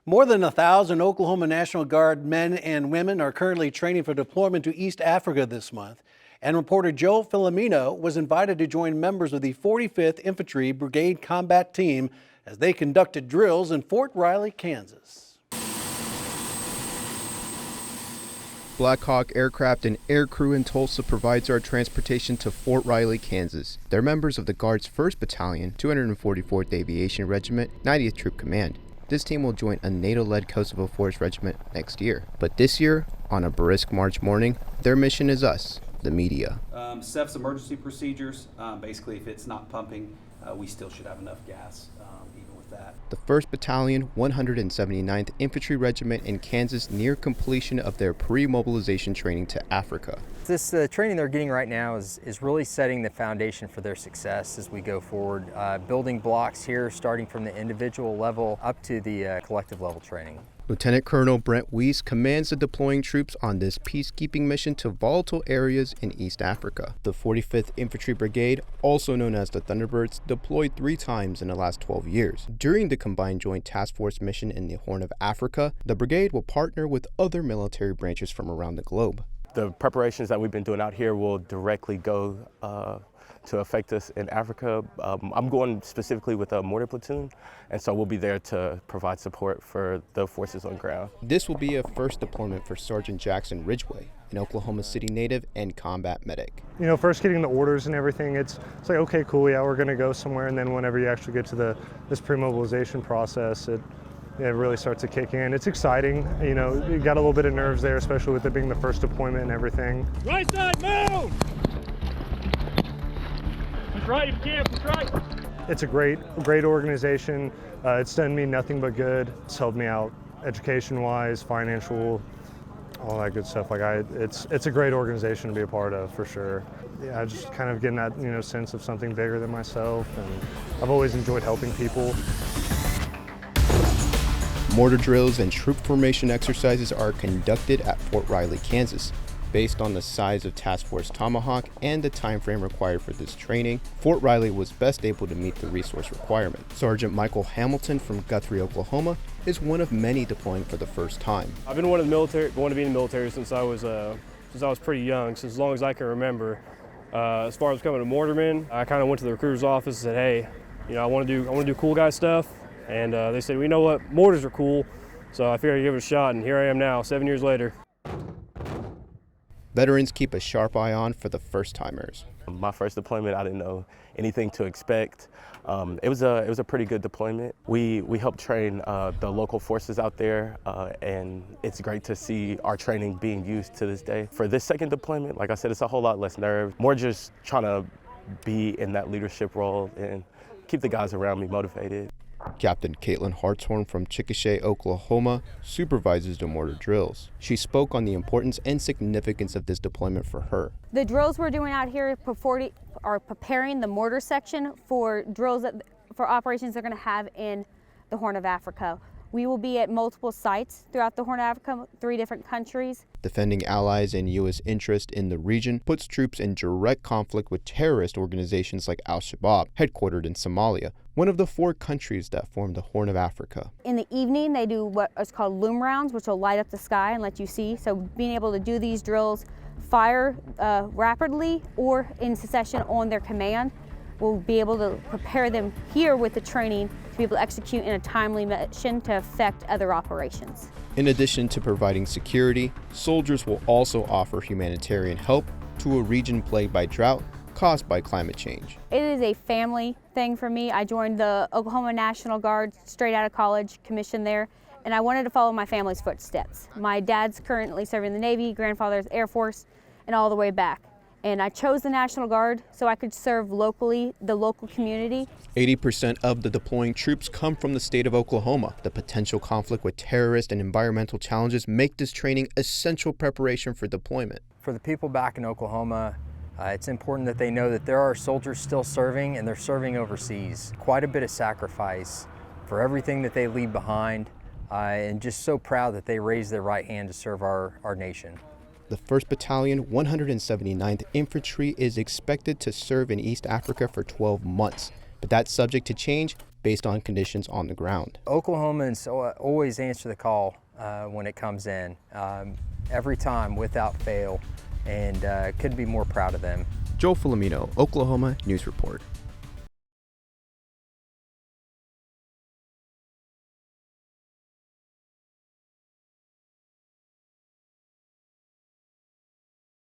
More than 1,000 Oklahoma National Guard men and women are currently training for deployment to East Africa this month. And reporter Joel Filomeno was invited to join members of the 45th Infantry Brigade Combat Team as they conducted drills in Fort Riley, Kansas. Black Hawk Aircraft and Air Crew in Tulsa provides our transportation to Fort Riley, Kansas. They're members of the Guard's 1st Battalion, 244th Aviation Regiment, 90th Troop Command. This team will join a NATO-led Kosovo Force Regiment next year. But this year, on a brisk March morning, their mission is us, the media. SEF's emergency procedures, basically if it's not pumping, we still should have enough gas, even with that. The 1st Battalion, 179th Infantry Regiment in Kansas near completion of their pre-mobilization training to Africa. This training they're getting right now is really setting the foundation for their success as we go forward, building blocks here starting from the individual level up to the collective level training. Lieutenant Colonel Brent Weiss commands the deploying troops on this peacekeeping mission to volatile areas in East Africa. The 45th Infantry Brigade, also known as the Thunderbirds, deployed 3 times in the last 12 years. During the Combined Joint Task Force mission in the Horn of Africa, the brigade will partner with other military branches from around the globe. The preparations that we've been doing out here will directly go to affect us in Africa. I'm going specifically with a mortar platoon, and so we'll be there to provide support for the forces on ground. This will be a first deployment for Sergeant Jackson Ridgway, an Oklahoma City native and combat medic. You know, first getting the orders and everything, it's like, okay, cool, yeah, we're gonna go somewhere, and then whenever you actually get to this pre-mobilization process, it really starts to kick in. It's exciting, you know, you got a little bit of nerves there, especially with it being the first deployment and everything. Right side, move! Push right if you can, push right. It's a great organization. It's done me nothing but good. It's helped me out education-wise, financial, all that good stuff. Like it's a great organization to be a part of, for sure. Yeah, just kind of getting that, you know, sense of something bigger than myself, and I've always enjoyed helping people. Mortar drills and troop formation exercises are conducted at Fort Riley, Kansas. Based on the size of Task Force Tomahawk and the time frame required for this training, Fort Riley was best able to meet the resource requirement. Sergeant Michael Hamilton from Guthrie, Oklahoma, is one of many deploying for the first time. I've been wanting to be in the military since I was pretty young, since as long as I can remember. As far as becoming a mortarman, I kind of went to the recruiter's office and said, hey, you know, I want to do cool guy stuff. And they said, well, you know what, mortars are cool. So I figured I'd give it a shot, and here I am now, 7 years later. Veterans keep a sharp eye on for the first-timers. My first deployment, I didn't know anything to expect. It was a pretty good deployment. We helped train the local forces out there, and it's great to see our training being used to this day. For this second deployment, like I said, it's a whole lot less nerve, more just trying to be in that leadership role and keep the guys around me motivated. Captain Caitlin Hartshorn from Chickasha, Oklahoma, supervises the mortar drills. She spoke on the importance and significance of this deployment for her. The drills we're doing out here are preparing the mortar section for drills for operations they're going to have in the Horn of Africa. We will be at multiple sites throughout the Horn of Africa, 3 different countries. Defending allies and U.S. interest in the region puts troops in direct conflict with terrorist organizations like Al-Shabaab, headquartered in Somalia, one of the 4 countries that form the Horn of Africa. In the evening, they do what is called loom rounds, which will light up the sky and let you see. So being able to do these drills, fire rapidly or in succession on their command, will be able to prepare them here with the training to be able to execute in a timely mission to affect other operations. In addition to providing security, soldiers will also offer humanitarian help to a region plagued by drought caused by climate change. It is a family thing for me. I joined the Oklahoma National Guard straight out of college, commissioned there, and I wanted to follow my family's footsteps. My dad's currently serving in the Navy, grandfather's Air Force, and all the way back. And I chose the National Guard so I could serve locally, the local community. 80% of the deploying troops come from the state of Oklahoma. The potential conflict with terrorist and environmental challenges make this training essential preparation for deployment. For the people back in Oklahoma, it's important that they know that there are soldiers still serving, and they're serving overseas. Quite a bit of sacrifice for everything that they leave behind, and just so proud that they raised their right hand to serve our nation. The 1st Battalion, 179th Infantry is expected to serve in East Africa for 12 months. but that's subject to change based on conditions on the ground. Oklahomans always answer the call when it comes in, every time without fail, and couldn't be more proud of them. Joel Filomeno, Oklahoma News Report.